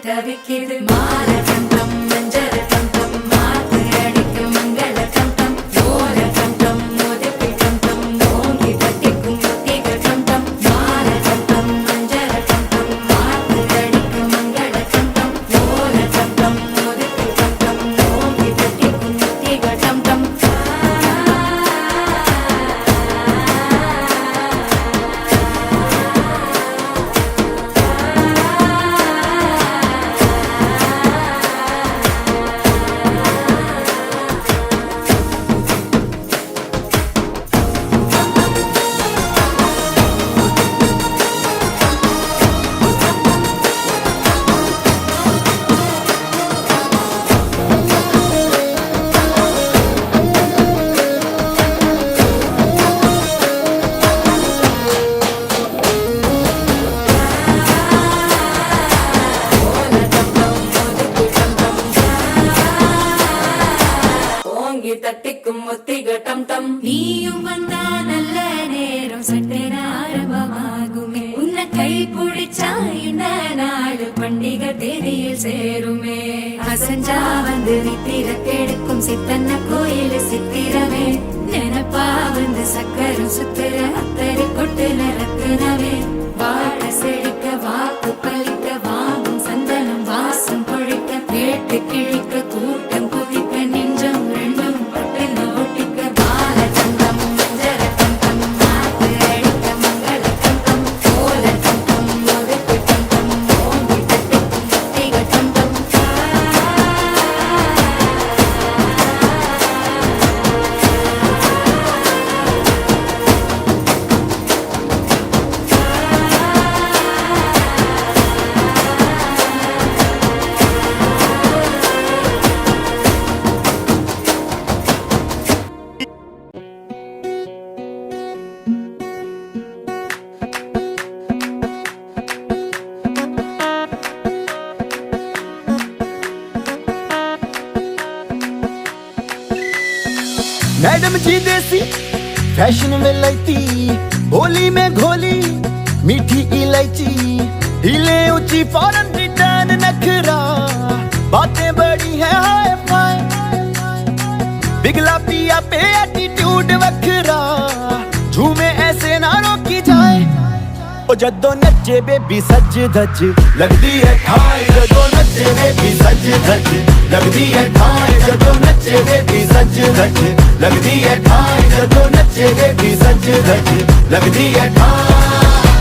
தவிக்கிது மால கண்டம் மஞ்சள் கண்டம் மாத்து அடிக்கும் மங்கள கண்டம் ஓல கண்டம் மோதிப்பி கண்டம் ஓங்கி தட்டிக்கும் முத்திக கண்டம் மால கண்டம் மஞ்சள் கண்டம் மாத்து அடிக்கும் மங்கள கண்டம் ஓல கண்டம் மோதிப்பி கண்டம் ஓங்கி தட்டிக்கும் முத்திக கண்டம் தட்டிக்கும் முத்திக டம் டம் நீயும் வந்தா நல்ல நேரம் சட்டென ஆரம்பமாகுமே உன்னை கை பிடிச்சா இந்த நாடு பண்டிகை தேதியில் சேருமே அசஞ்சா வந்து நித்திர கெடுக்கும் சித்தன்ன கோயில் சித்திரமே நினைப்பா வந்து சக்கரம் சுத்துற அத்தரி கொட்டு நிறத்துனவே வாழ செழிக்க வாக்கு பலிக்க வாங்கும் சந்தனம் வாசம் பொழிக்க கேட்டு கிழிக்க கூட்டம் குதிக்க நெஞ்சம் ரெண்டும் பட்டுன்னு ஒட்டிக்க பால கண்டம் மஞ்சள் கண்டம் மாத்து அடிக்க மங்கள கண்டம் கோல கண்டம் முதுக்கு கண்டம் ஓங்கி தட்டிக்கும் முத்திக கண்டம் मैडम जी देसी फैशन में लैती होली में घोली मीठी इलायची हिले ऊंची फॉरन रिटर्न नखरा बातें बड़ी है हाय फाय बिगला पिया पे एटीट्यूड वखरा झूमे ऐसे ना रोकी जाए ओ जदों नचे बेबी सज धज लगदी है ठाई जदों नचे बेबी सज धज लगदी है ठाई जदों नचे बेबी सज धज लगदी है ठाई जदों नचे बेबी सज धज लगदी है ठाई